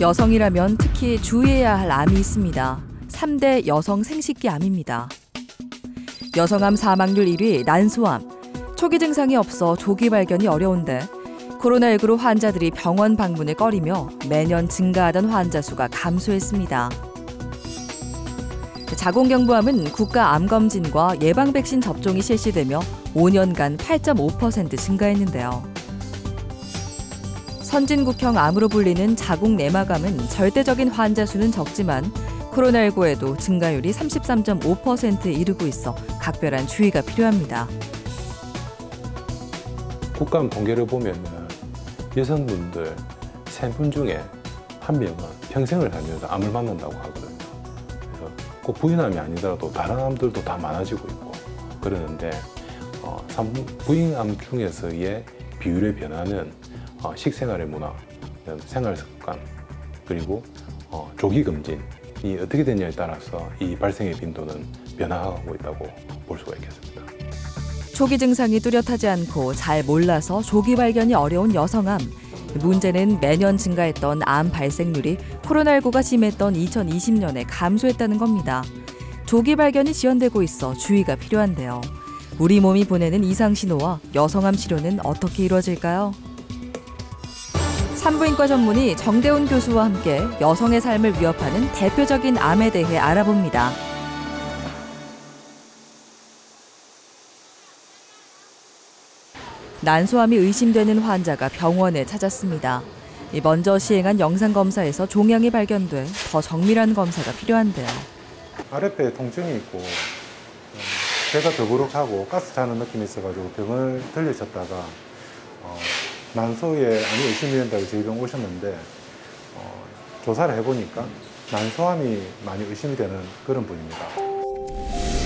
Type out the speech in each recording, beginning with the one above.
여성이라면 특히 주의해야 할 암이 있습니다. 3대 여성 생식기 암입니다. 여성암 사망률 1위 난소암. 초기 증상이 없어 조기 발견이 어려운데 코로나19로 환자들이 병원 방문을 꺼리며 매년 증가하던 환자 수가 감소했습니다. 자궁경부암은 국가 암검진과 예방 백신 접종이 실시되며 5년간 8.5% 증가했는데요. 선진국형 암으로 불리는 자궁내막암은 절대적인 환자 수는 적지만 코로나19에도 증가율이 33.5%에 이르고 있어 각별한 주의가 필요합니다. 국가암 통계를 보면 여성분들 3분 중에 1명은 평생을 살면서 암을 만난다고 하거든요. 그래서 꼭 부인암이 아니더라도 다른 암들도 다 많아지고 있고 그러는데 부인암 중에서의 비율의 변화는 식생활의 문화, 생활 습관, 그리고 조기 검진이 어떻게 되냐에 따라서 이 발생의 빈도는 변화하고 있다고 볼 수가 있겠습니다. 초기 증상이 뚜렷하지 않고 잘 몰라서 조기 발견이 어려운 여성암. 문제는 매년 증가했던 암 발생률이 코로나19가 심했던 2020년에 감소했다는 겁니다. 조기 발견이 지연되고 있어 주의가 필요한데요. 우리 몸이 보내는 이상 신호와 여성암 치료는 어떻게 이루어질까요? 산부인과 전문의 정대훈 교수와 함께 여성의 삶을 위협하는 대표적인 암에 대해 알아봅니다. 난소암이 의심되는 환자가 병원에 찾았습니다. 먼저 시행한 영상검사에서 종양이 발견돼 더 정밀한 검사가 필요한데요. 아랫배에 통증이 있고 배가 더부룩하고 가스 차는 느낌이 있어가지고 병을 들리셨다가 난소에 암이 의심이 된다고 저희 병 오셨는데 조사를 해보니까 난소암이 많이 의심이 되는 그런 분입니다.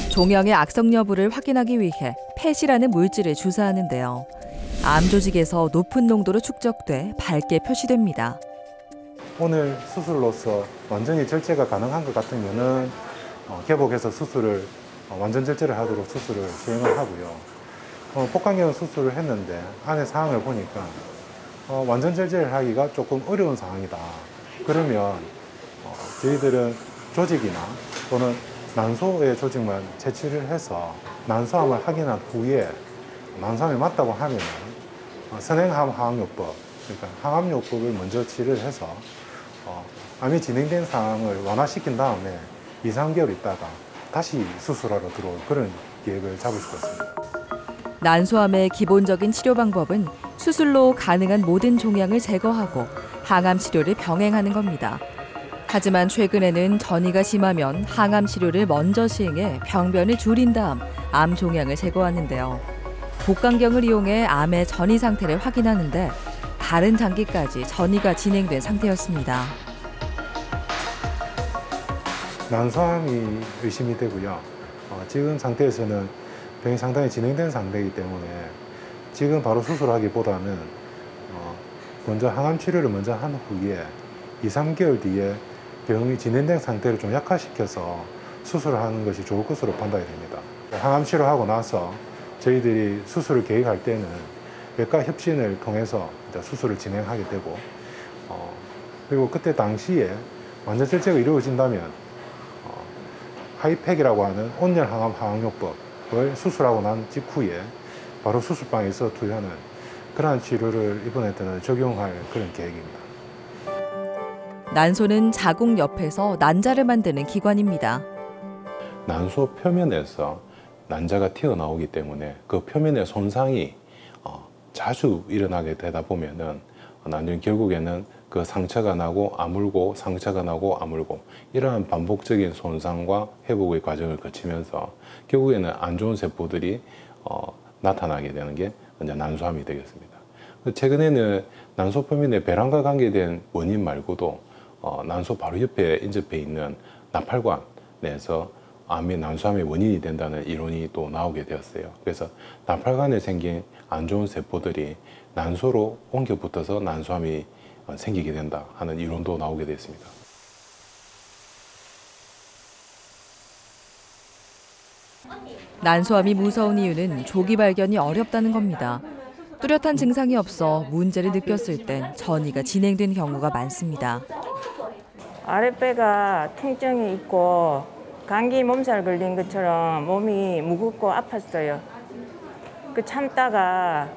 종양의 악성 여부를 확인하기 위해 펫이라는 물질을 주사하는데요. 암 조직에서 높은 농도로 축적돼 밝게 표시됩니다. 오늘 수술로서 완전히 절제가 가능한 것 같으면은 개복해서 수술을 완전 절제를 하도록 수술을 시행을 하고요. 복강경 수술을 했는데 안의 상황을 보니까 완전 절제를 하기가 조금 어려운 상황이다. 그러면 저희들은 조직이나 또는 난소의 조직만 채취를 해서 난소암을 확인한 후에 난소암이 맞다고 하면 선행암 항암요법, 그러니까 항암요법을 먼저 치료를 해서 암이 진행된 상황을 완화시킨 다음에 2, 3개월 있다가 다시 수술하러 들어올 그런 계획을 잡을 수가 있습니다. 난소암의 기본적인 치료 방법은 수술로 가능한 모든 종양을 제거하고 항암 치료를 병행하는 겁니다. 하지만 최근에는 전이가 심하면 항암 치료를 먼저 시행해 병변을 줄인 다음 암 종양을 제거하는데요. 복강경을 이용해 암의 전이 상태를 확인하는데 다른 단계까지 전이가 진행된 상태였습니다. 난소암이 의심이 되고요. 지금 상태에서는 병이 상당히 진행된 상태이기 때문에 지금 바로 수술하기보다는 먼저 항암 치료를 먼저 한 후에 2, 3개월 뒤에 병이 진행된 상태를 좀 약화시켜서 수술을 하는 것이 좋을 것으로 판단이 됩니다. 항암 치료하고 나서 저희들이 수술을 계획할 때는 외과 협신을 통해서 수술을 진행하게 되고 그리고 그때 당시에 완전 절제가 이루어진다면 하이팩이라고 하는 온열 항암 항암요법을 수술하고 난 직후에 바로 수술방에서 투여하는 그러한 치료를 이번에는 적용할 그런 계획입니다. 난소는 자궁 옆에서 난자를 만드는 기관입니다. 난소 표면에서 난자가 튀어나오기 때문에 그 표면의 손상이 자주 일어나게 되다 보면은 나중에 결국에는 그 상처가 나고 아물고 상처가 나고 아물고 이러한 반복적인 손상과 회복의 과정을 거치면서 결국에는 안 좋은 세포들이 나타나게 되는 게 이제 난소암이 되겠습니다. 최근에는 난소 표면의 배란과 관계된 원인 말고도 난소 바로 옆에 인접해 있는 나팔관에서 난소암의 원인이 된다는 이론이 또 나오게 되었어요. 그래서 나팔관에 생긴 안 좋은 세포들이 난소로 옮겨 붙어서 난소암이 생기게 된다 하는 이론도 나오게 됐습니다. 난소암이 무서운 이유는 조기 발견이 어렵다는 겁니다. 뚜렷한 증상이 없어 문제를 느꼈을 땐 전이가 진행된 경우가 많습니다. 아랫배가 통증이 있고 감기 몸살 걸린 것처럼 몸이 무겁고 아팠어요. 그 참다가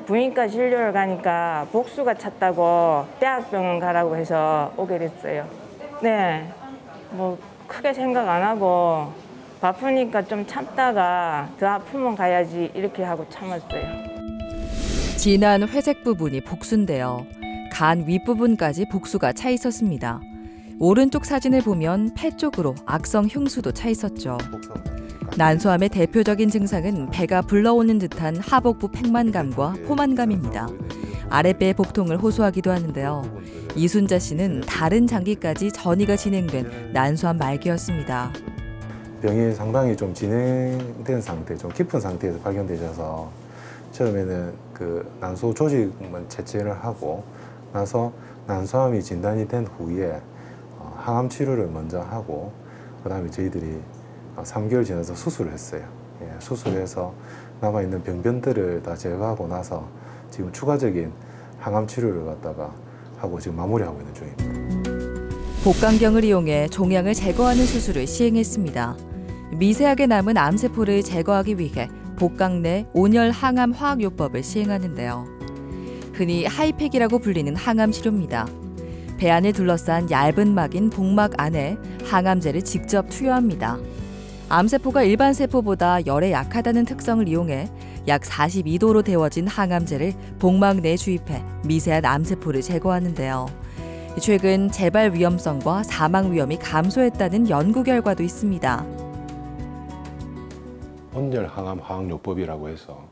부인과 진료를 가니까 복수가 찼다고 대학병원 가라고 해서 오게 됐어요. 네, 뭐 크게 생각 안 하고 바쁘니까 좀 참다가 더 아프면 가야지 이렇게 하고 참았어요. 진한 회색 부분이 복수인데요. 간 윗부분까지 복수가 차 있었습니다. 오른쪽 사진을 보면 폐 쪽으로 악성 흉수도 차 있었죠. 난소암의 대표적인 증상은 배가 불러오는 듯한 하복부 팽만감과 포만감입니다. 아랫배의 복통을 호소하기도 하는데요. 이순자 씨는 다른 장기까지 전이가 진행된 난소암 말기였습니다. 병이 상당히 좀 진행된 상태, 좀 깊은 상태에서 발견되셔서 처음에는 그 난소 조직만 채취를 하고 나서 난소암이 진단이 된 후에 항암 치료를 먼저 하고 그다음에 저희들이 3개월 지나서 수술을 했어요. 예, 수술해서 남아있는 병변들을 다 제거하고 나서 지금 추가적인 항암 치료를 갖다가 하고 지금 마무리하고 있는 중입니다. 복강경을 이용해 종양을 제거하는 수술을 시행했습니다. 미세하게 남은 암세포를 제거하기 위해 복강 내 온열 항암 화학요법을 시행하는데요. 흔히 하이팩이라고 불리는 항암 치료입니다. 배 안을 둘러싼 얇은 막인 복막 안에 항암제를 직접 투여합니다. 암세포가 일반 세포보다 열에 약하다는 특성을 이용해 약 42도로 데워진 항암제를 복막 내에 주입해 미세한 암세포를 제거하는데요. 최근 재발 위험성과 사망 위험이 감소했다는 연구 결과도 있습니다. 온열 항암 화학요법이라고 해서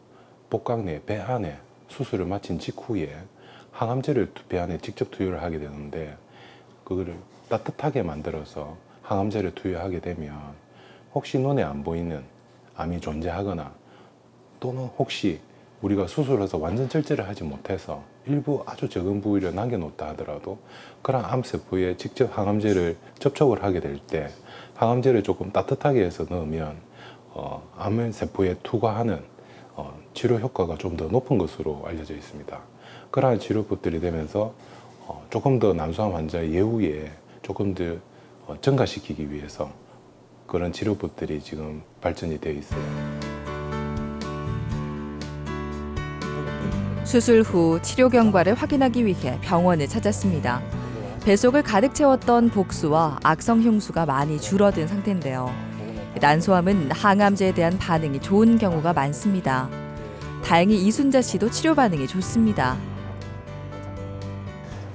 복강 내 배 안에 수술을 마친 직후에 항암제를 배 안에 직접 투여를 하게 되는데 그거를 따뜻하게 만들어서 항암제를 투여하게 되면 혹시 눈에 안 보이는 암이 존재하거나 또는 혹시 우리가 수술해서 완전 절제를 하지 못해서 일부 아주 적은 부위를 남겨놓다 하더라도 그런 암세포에 직접 항암제를 접촉을 하게 될 때 항암제를 조금 따뜻하게 해서 넣으면 암세포에 투과하는 치료 효과가 좀 더 높은 것으로 알려져 있습니다. 그러한 치료법들이 되면서 조금 더 난소암 환자의 예후에 조금 더 증가시키기 위해서 그런 치료법들이 지금 발전이 되어 있어요. 수술 후 치료 경과를 확인하기 위해 병원을 찾았습니다. 뱃속을 가득 채웠던 복수와 악성 흉수가 많이 줄어든 상태인데요. 난소암은 항암제에 대한 반응이 좋은 경우가 많습니다. 다행히 이순자 씨도 치료 반응이 좋습니다.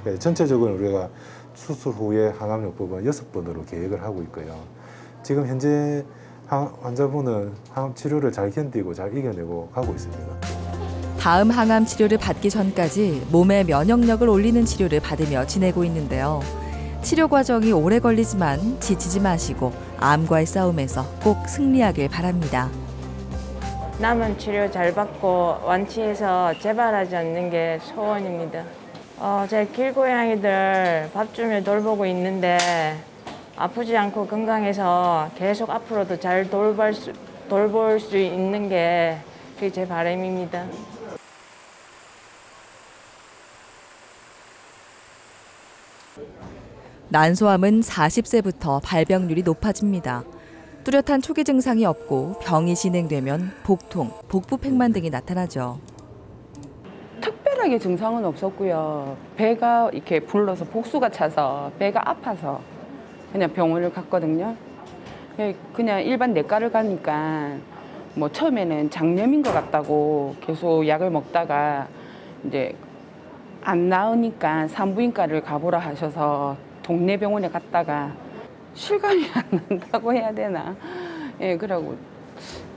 네, 전체적으로 우리가 수술 후에 항암요법은 6번으로 계획을 하고 있고요. 지금 현재 환자분은 항암 치료를 잘 견디고 잘 이겨내고 가고 있습니다. 다음 항암 치료를 받기 전까지 몸의 면역력을 올리는 치료를 받으며 지내고 있는데요. 치료 과정이 오래 걸리지만 지치지 마시고 암과의 싸움에서 꼭 승리하길 바랍니다. 남은 치료 잘 받고 완치해서 재발하지 않는 게 소원입니다. 제 길고양이들 밥 주며 돌보고 있는데 아프지 않고 건강해서 계속 앞으로도 잘 돌볼 수 있는 게 그게 제 바람입니다. 난소암은 40세부터 발병률이 높아집니다. 뚜렷한 초기 증상이 없고 병이 진행되면 복통, 복부 팽만 등이 나타나죠. 특별하게 증상은 없었고요. 배가 이렇게 불러서 복수가 차서 배가 아파서 그냥 병원을 갔거든요. 그냥 일반 내과를 가니까 뭐 처음에는 장염인 것 같다고 계속 약을 먹다가 이제 안 나으니까 산부인과를 가보라 하셔서 동네 병원에 갔다가 실감이 안 난다고 해야 되나. 예, 그러고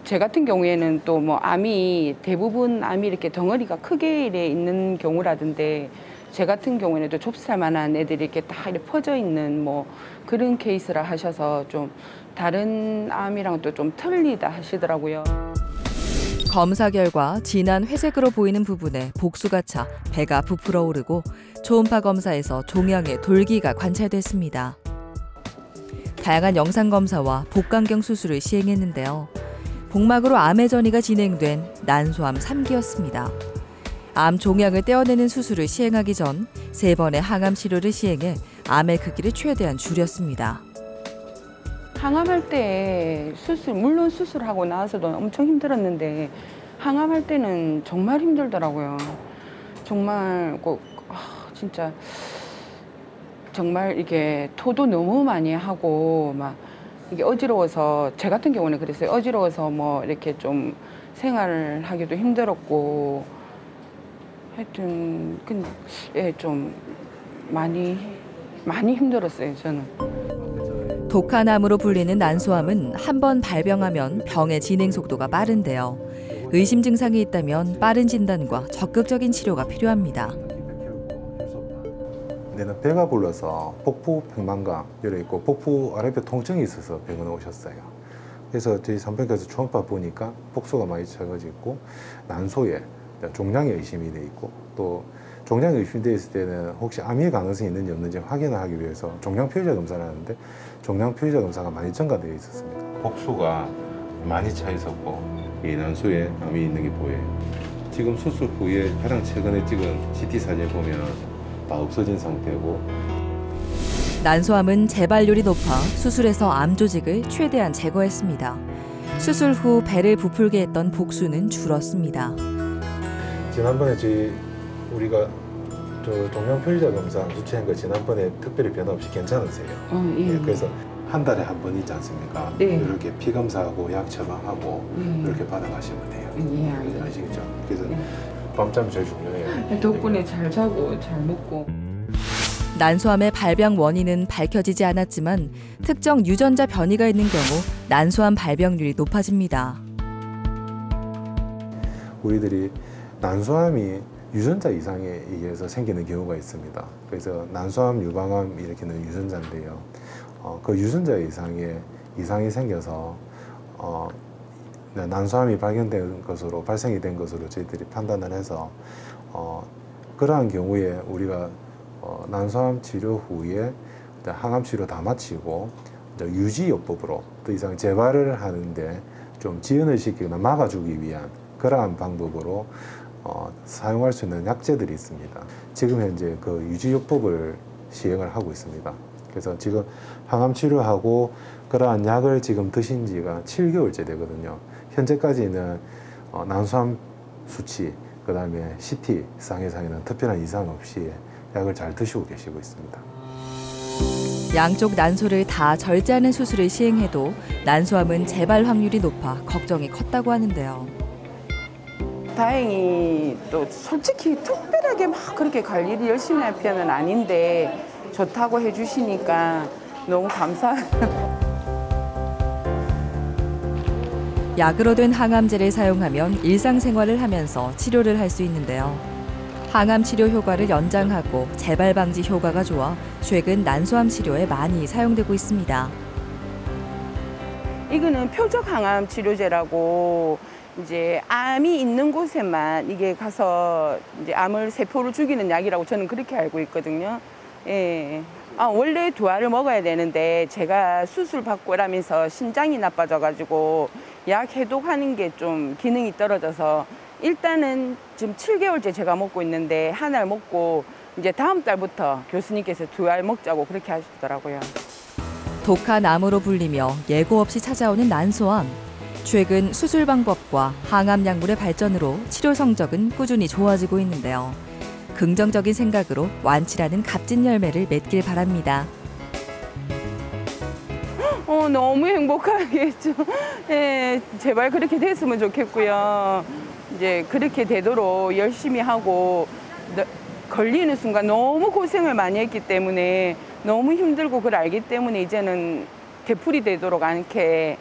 제 같은 경우에는 또 뭐 암이 대부분 암이 이렇게 덩어리가 크게 있는 경우라던데 제 같은 경우에는 또 좁쌀만한 애들이 이렇게 다 이렇게 퍼져 있는 뭐 그런 케이스라 하셔서 좀 다른 암이랑 또 좀 틀리다 하시더라고요. 검사 결과 진한 회색으로 보이는 부분에 복수가 차 배가 부풀어 오르고 초음파 검사에서 종양의 돌기가 관찰됐습니다. 다양한 영상 검사와 복강경 수술을 시행했는데요. 복막으로 암의 전이가 진행된 난소암 3기였습니다. 암 종양을 떼어내는 수술을 시행하기 전 3번의 항암 치료를 시행해 암의 크기를 최대한 줄였습니다. 항암할 때 물론 수술하고 나서도 엄청 힘들었는데 항암할 때는 정말 힘들더라고요. 정말 진짜 정말 이게 토도 너무 많이 하고 막 이게 어지러워서 제 같은 경우는 그랬어요. 어지러워서 뭐 이렇게 좀 생활을 하기도 힘들었고 하여튼 좀 많이 힘들었어요, 저는. 독한 암으로 불리는 난소암은 한 번 발병하면 병의 진행 속도가 빠른데요. 의심 증상이 있다면 빠른 진단과 적극적인 치료가 필요합니다. 내는 배가 불러서 복부 백만감 열려 있고 복부 아랫배 통증이 있어서 병원에 오셨어요. 그래서 저희 산부인과에서 초음파 보니까 복수가 많이 차가져 있고 난소에 종양이 의심이 돼 있고 또 종양이 의심되어 있을 때는 혹시 암일 가능성이 있는지 없는지 확인을 하기 위해서 종양 표시자 검사를 하는데 종양 표시자 검사가 많이 증가되어 있었습니다. 복수가 많이 차 있었고 이 난소에 암이 있는 게 보여요. 지금 수술 후에 가장 최근에 찍은 CT 사진 보면 다 없어진 상태고 난소암은 재발률이 높아 수술에서 암 조직을 최대한 제거했습니다. 수술 후 배를 부풀게 했던 복수는 줄었습니다. 지난번에 우리가 종양 표시자 검사 수치한 거 지난번에 특별히 변화 없이 괜찮으세요? 예. 그래서 한 달에 한 번 있지 않습니까? 네. 이렇게 피 검사하고 약 처방하고 이렇게 받아가시면 돼요. 예, 알겠습니다. 아시겠죠? 그래서 밤잠이 제일 중요해요. 덕분에 잘 자고 잘 먹고. 난소암의 발병 원인은 밝혀지지 않았지만 특정 유전자 변이가 있는 경우 난소암 발병률이 높아집니다. 우리들이 난소암이 유전자 이상에 의해서 생기는 경우가 있습니다. 그래서 난소암, 유방암 일으키는 유전자인데요. 그 유전자 이상이 생겨서 난소암이 발생이 된 것으로 저희들이 판단을 해서 그러한 경우에 우리가 난소암 치료 후에 항암 치료 다 마치고 유지요법으로 더 이상 재발을 하는데 좀 지연을 시키거나 막아주기 위한 그러한 방법으로 사용할 수 있는 약제들이 있습니다. 지금 현재 그 유지요법을 시행을 하고 있습니다. 그래서 지금 항암 치료하고 그러한 약을 지금 드신 지가 7개월째 되거든요. 현재까지는 난소암 수치, 그 다음에 CT 상에는 특별한 이상 없이 약을 잘 드시고 계시고 있습니다. 양쪽 난소를 다 절제하는 수술을 시행해도 난소암은 재발 확률이 높아 걱정이 컸다고 하는데요. 다행히 또 솔직히 특별하게 막 그렇게 관리를 열심히 할 편은 아닌데 좋다고 해주시니까 너무 감사해요. 약으로 된 항암제를 사용하면 일상생활을 하면서 치료를 할 수 있는데요. 항암 치료 효과를 연장하고 재발 방지 효과가 좋아 최근 난소암 치료에 많이 사용되고 있습니다. 이거는 표적 항암 치료제라고 이제 암이 있는 곳에만 이게 가서 이제 세포를 죽이는 약이라고 저는 그렇게 알고 있거든요. 예. 원래 두 알을 먹어야 되는데 제가 수술 받고 이러면서 신장이 나빠져가지고 약 해독하는 게 좀 기능이 떨어져서 일단은 지금 7개월째 제가 먹고 있는데 한 알 먹고 이제 다음 달부터 교수님께서 두 알 먹자고 그렇게 하시더라고요. 독한 암으로 불리며 예고 없이 찾아오는 난소암. 최근 수술 방법과 항암 약물의 발전으로 치료 성적은 꾸준히 좋아지고 있는데요. 긍정적인 생각으로 완치라는 값진 열매를 맺길 바랍니다. 너무 행복하겠죠. 예, 제발 그렇게 됐으면 좋겠고요. 이제 그렇게 되도록 열심히 하고 걸리는 순간 너무 고생을 많이 했기 때문에 너무 힘들고 그걸 알기 때문에 이제는 되풀이 되도록 않게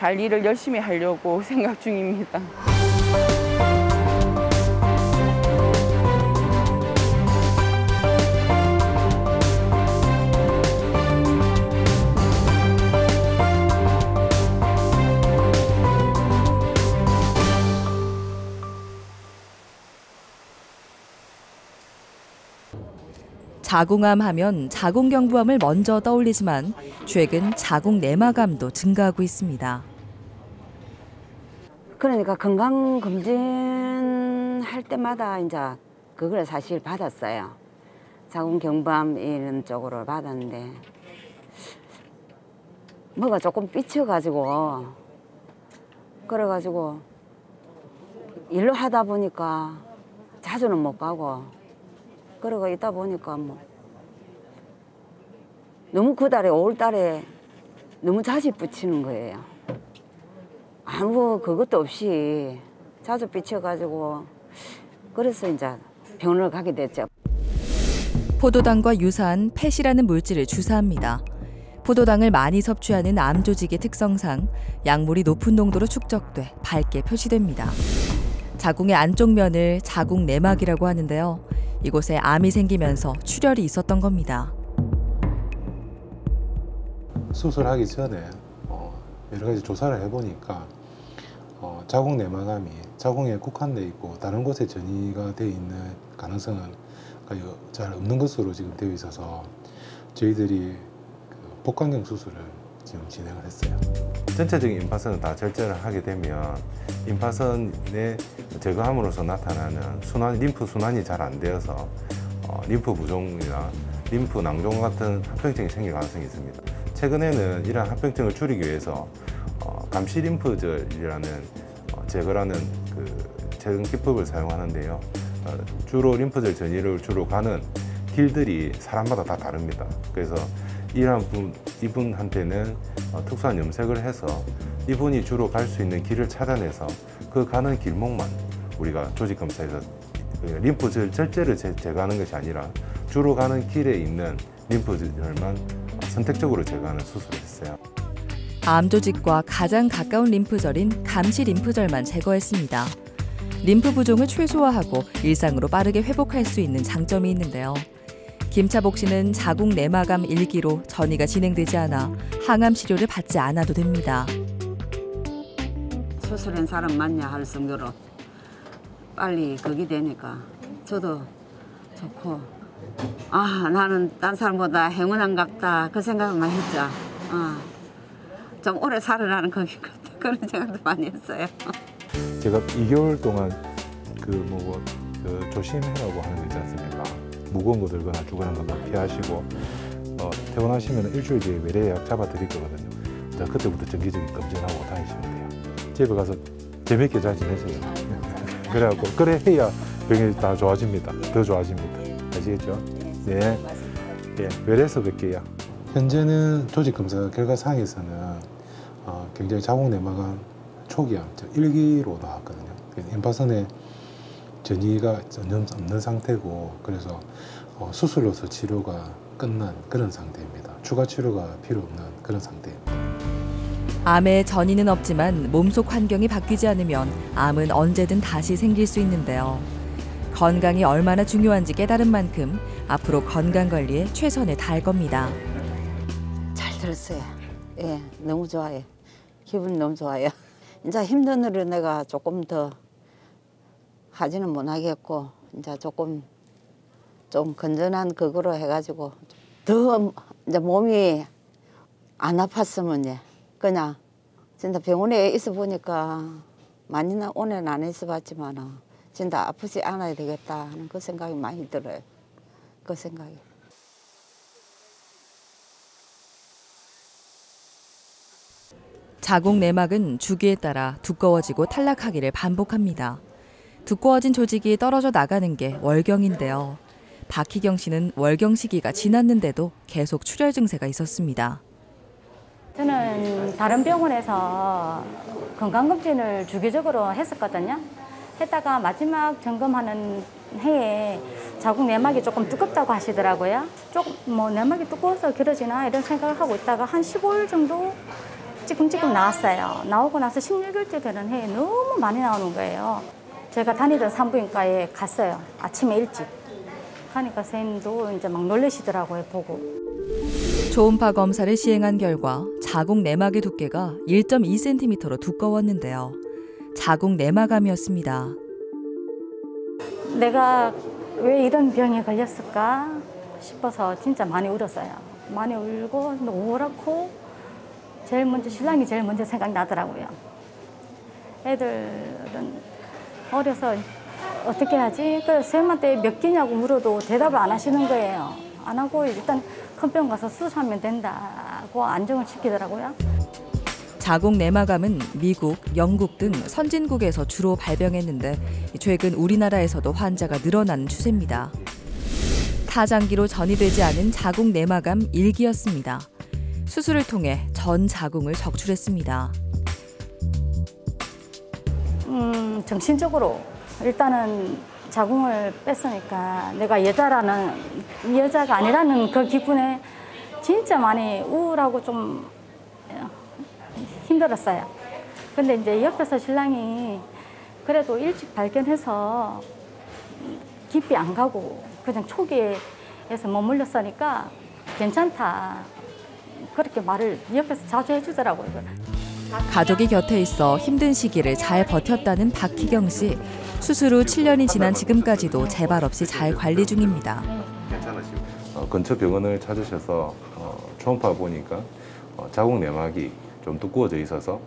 관리를 열심히 하려고 생각 중입니다. 자궁암 하면 자궁경부암을 먼저 떠올리지만 최근 자궁 내막암도 증가하고 있습니다. 그러니까 건강검진 할 때마다 이제 그걸 사실 받았어요. 자궁경부암 이런 쪽으로 받았는데 뭐가 조금 삐쳐가지고 그래가지고 일로 하다 보니까 자주는 못 가고 그러고 있다 보니까 뭐 너무 그 달에 5월 달에 너무 자주 삐치는 거예요. 아무 그것도 없이 자주 삐쳐가지고 그래서 이제 병원을 가게 됐죠. 포도당과 유사한 펫이라는 물질을 주사합니다. 포도당을 많이 섭취하는 암 조직의 특성상 약물이 높은 농도로 축적돼 밝게 표시됩니다. 자궁의 안쪽 면을 자궁 내막이라고 하는데요. 이곳에 암이 생기면서 출혈이 있었던 겁니다. 수술하기 전에 여러 가지 조사를 해보니까 자궁 내막암이 자궁에 국한돼 있고 다른 곳에 전이가 돼 있는 가능성은 잘 없는 것으로 지금 되어 있어서 저희들이 복강경 수술을 지금 진행을 했어요. 전체적인 임파선을 다 절제를 하게 되면 임파선에 제거함으로써 나타나는 림프 순환이 잘 안 되어서 림프 부종이나 림프 낭종 같은 합병증이 생길 가능성이 있습니다. 최근에는 이러한 합병증을 줄이기 위해서 감시 림프절이라는 제거라는 제거 기법을 사용하는데요. 주로 림프절 전이를 주로 가는 길들이 사람마다 다 다릅니다. 그래서 이분한테는 특수한 염색을 해서 이분이 주로 갈 수 있는 길을 찾아내서 그 가는 길목만 우리가 조직 검사에서 림프절 절제를 제거하는 것이 아니라 주로 가는 길에 있는 림프절만 선택적으로 제거하는 수술을 했어요. 암 조직과 가장 가까운 림프절인 감시 림프절만 제거했습니다. 림프 부종을 최소화하고 일상으로 빠르게 회복할 수 있는 장점이 있는데요. 김차복 씨는 자궁 내막암 1기로 전이가 진행되지 않아 항암 치료를 받지 않아도 됩니다. 수술한 사람 맞냐 할 정도로 빨리 그게 되니까 저도 좋고 나는 딴 사람보다 행운한 같다 그 생각만 했죠. 좀 오래 살으라는 그런 생각도 많이 했어요. 제가 2개월 동안 조심해라고 하는 거 있지 않습니까? 무거운 거 들거나 주거나 거 피하시고 퇴원하시면 일주일 뒤에 외래약 잡아드릴 거거든요. 그때부터 정기적인 검진하고 다니시면 돼요. 집에 가서 재밌게 잘 지내세요. 그래갖고 그래 해야 병이 다 좋아집니다. 더 좋아집니다. 아시겠죠? 네. 예, 외래에서 뵐게요. 현재는 조직 검사 결과상에서는 굉장히 자궁 내막암 초기암 1기로 나왔거든요. 임파선에 전이가 전혀 없는 상태고 그래서 수술로서 치료가 끝난 그런 상태입니다. 추가 치료가 필요 없는 그런 상태입니다. 암에 전이는 없지만 몸속 환경이 바뀌지 않으면 암은 언제든 다시 생길 수 있는데요. 건강이 얼마나 중요한지 깨달은 만큼 앞으로 건강관리에 최선을 다할 겁니다. 잘 들었어요. 예, 너무 좋아요. 기분 너무 좋아요. 이제 힘든 일을 내가 조금 더 하지는 못하겠고 이제 조금 좀 건전한 그거로 해가지고 더 이제 몸이 안 아팠으면 그냥 진짜 병원에 있어 보니까 많이는 오늘 안 있어 봤지만 진짜 아프지 않아야 되겠다 하는 그 생각이 많이 들어요. 그 생각이. 자궁 내막은 주기에 따라 두꺼워지고 탈락하기를 반복합니다. 두꺼워진 조직이 떨어져 나가는 게 월경인데요. 박희경 씨는 월경 시기가 지났는데도 계속 출혈 증세가 있었습니다. 저는 다른 병원에서 건강검진을 주기적으로 했었거든요. 했다가 마지막 점검하는 해에 자궁 내막이 조금 두껍다고 하시더라고요. 조금 내막이 두꺼워서 길어지나 이런 생각을 하고 있다가 한 15일 정도 찌끔찌끔 나왔어요. 나오고 나서 16일째 되는 해에 너무 많이 나오는 거예요. 제가 다니던 산부인과에 갔어요. 아침에 일찍. 가니까 선생님도 이제 막 놀라시더라고요, 보고. 초음파 검사를 시행한 결과 자궁 내막의 두께가 1.2cm로 두꺼웠는데요. 자궁 내막암이었습니다. 내가 왜 이런 병에 걸렸을까 싶어서 진짜 많이 울었어요. 많이 울고 우울하고 신랑이 제일 먼저 생각나더라고요. 애들은 어려서 어떻게 하지? 그래서 선생님한테 몇 끼냐고 물어도 대답을 안 하시는 거예요. 안 하고 일단 큰 병 가서 수술하면 된다고 안정을 시키더라고요. 자궁 내막암은 미국, 영국 등 선진국에서 주로 발병했는데 최근 우리나라에서도 환자가 늘어나는 추세입니다. 타장기로 전이되지 않은 자궁 내막암 1기였습니다. 수술을 통해 전 자궁을 적출했습니다. 정신적으로 일단은 자궁을 뺐으니까 내가 여자가 아니라는 그 기분에 진짜 많이 우울하고 좀 힘들었어요. 근데 이제 옆에서 신랑이 그래도 일찍 발견해서 깊이 안 가고 그냥 초기에서 머물렀으니까 괜찮다. 그렇게 말을 옆에서 자주 해주더라고요. 가족이 곁에 있어 힘든 시기를 잘 버텼다는 박희경 씨. 수술 후 7년이 지난 지금까지도 재발 없이 잘 관리 중입니다. 괜찮으시고 근처 병원을 찾으셔서 초음파 보니까 자궁 내막이 좀 두꺼워져 있어서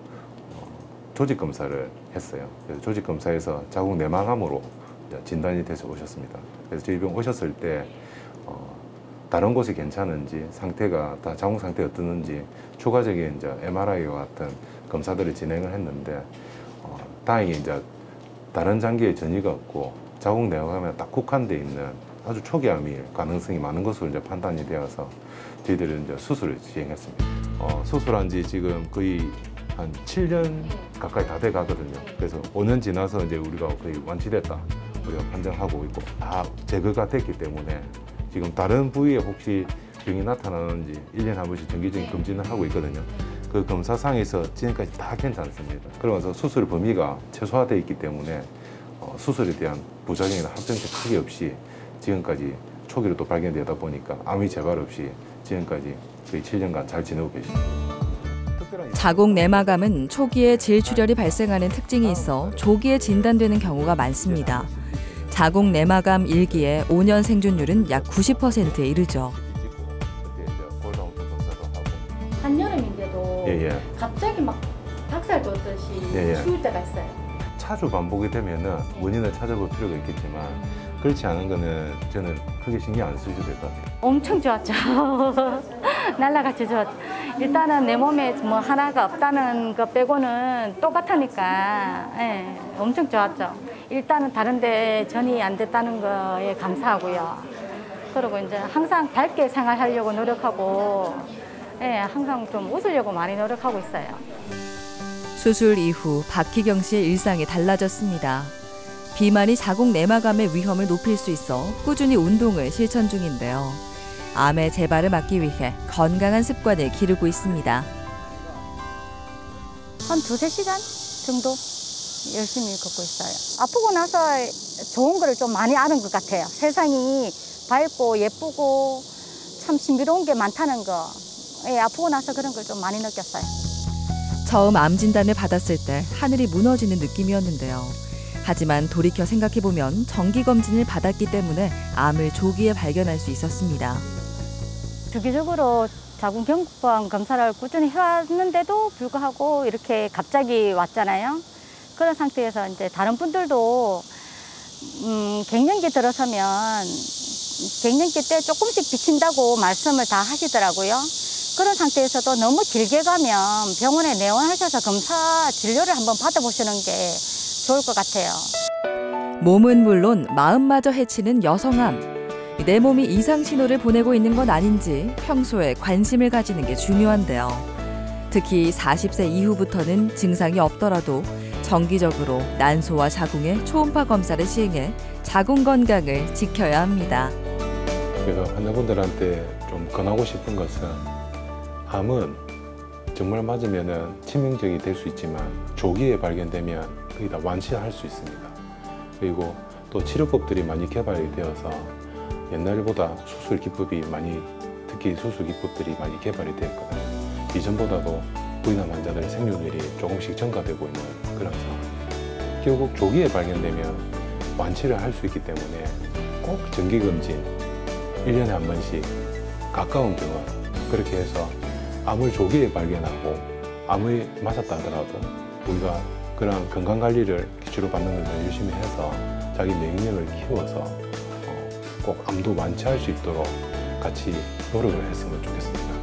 조직 검사를 했어요. 그래서 조직 검사에서 자궁 내막암으로 진단이 돼서 오셨습니다. 그래서 저희 병 오셨을 때 다른 곳이 괜찮은지 상태가 다 자궁 상태가 어떻는지 추가적인 이제 MRI와 같은 검사들을 진행을 했는데 다행히 이제 다른 장기에 전이가 없고 자궁 내막암에 딱 국한돼 있는 아주 초기암일 가능성이 많은 것으로 이제 판단이 되어서 저희들은 이제 수술을 시행했습니다. 수술한 지 지금 거의 한 7년 가까이 다 돼 가거든요. 그래서 5년 지나서 이제 우리가 거의 완치됐다 우리가 판정하고 있고 다 제거가 됐기 때문에 지금 다른 부위에 혹시 병이 나타나는지 1년에 한 번씩 정기적인 검진을 하고 있거든요. 그 검사상에서 지금까지 다 괜찮습니다. 그러면서 수술 범위가 최소화되어 있기 때문에 수술에 대한 부작용이나 합병증 크게 없이 지금까지 초기로 또 발견되다 보니까 암의 재발 없이 지금까지 거의 7년간 잘 지내고 계십니다. 자궁 내막암은 초기에 질출혈이 발생하는 특징이 있어 조기에 진단되는 경우가 많습니다. 자궁 내막암 1기의 5년 생존율은 약 90%에 이르죠. 한여름인데도 갑자기 막 닭살 돋듯이 추울 때가 있어요. 자주 반복이 되면은 원인을 찾아볼 필요가 있겠지만 그렇지 않은 거는 저는 크게 신경 안 쓰셔도 될 것 같아요. 엄청 좋았죠. 날라같이 좋았죠. 일단은 내 몸에 뭐 하나가 없다는 거 빼고는 똑같으니까 엄청 좋았죠. 일단은 다른데 전이 안 됐다는 거에 감사하고요. 그리고 이제 항상 밝게 생활하려고 노력하고 항상 좀 웃으려고 많이 노력하고 있어요. 수술 이후 박희경 씨의 일상이 달라졌습니다. 비만이 자궁 내막암의 위험을 높일 수 있어 꾸준히 운동을 실천 중인데요. 암의 재발을 막기 위해 건강한 습관을 기르고 있습니다. 한 2~3시간 정도 열심히 걷고 있어요. 아프고 나서 좋은 거를 좀 많이 아는 것 같아요. 세상이 밝고 예쁘고 참 신비로운 게 많다는 거. 아프고 나서 그런 걸 좀 많이 느꼈어요. 처음 암 진단을 받았을 때 하늘이 무너지는 느낌이었는데요. 하지만 돌이켜 생각해보면 정기검진을 받았기 때문에 암을 조기에 발견할 수 있었습니다. 주기적으로 자궁 경부암 검사를 꾸준히 해왔는데도 불구하고 이렇게 갑자기 왔잖아요. 그런 상태에서 이제 다른 분들도 갱년기 들어서면 갱년기 때 조금씩 비친다고 말씀을 다 하시더라고요. 그런 상태에서도 너무 길게 가면 병원에 내원하셔서 검사 진료를 한번 받아보시는 게 좋을 것 같아요. 몸은 물론 마음마저 해치는 여성암. 내 몸이 이상 신호를 보내고 있는 건 아닌지 평소에 관심을 가지는 게 중요한데요. 특히 40세 이후부터는 증상이 없더라도 정기적으로 난소와 자궁의 초음파 검사를 시행해 자궁 건강을 지켜야 합니다. 그래서 환자분들한테 좀 권하고 싶은 것은 암은 정말 맞으면 치명적이 될 수 있지만 조기에 발견되면 거의 다 완치할 수 있습니다. 그리고 또 치료법들이 많이 개발이 되어서 옛날보다 수술 기법이 특히 수술 기법들이 많이 개발이 되었거든요. 이전보다도 부인암 환자들의 생존율이 조금씩 증가되고 있는 그런 상황입니다. 결국 조기에 발견되면 완치를 할 수 있기 때문에 꼭 정기검진 1년에 한 번씩 가까운 병원 그렇게 해서 암을 조기에 발견하고 암에 맞았다 하더라도 우리가 그런 건강관리를 기초로 받는 것을 열심히 해서 자기免疫力을 키워서 꼭 암도 완치할 수 있도록 같이 노력을 했으면 좋겠습니다.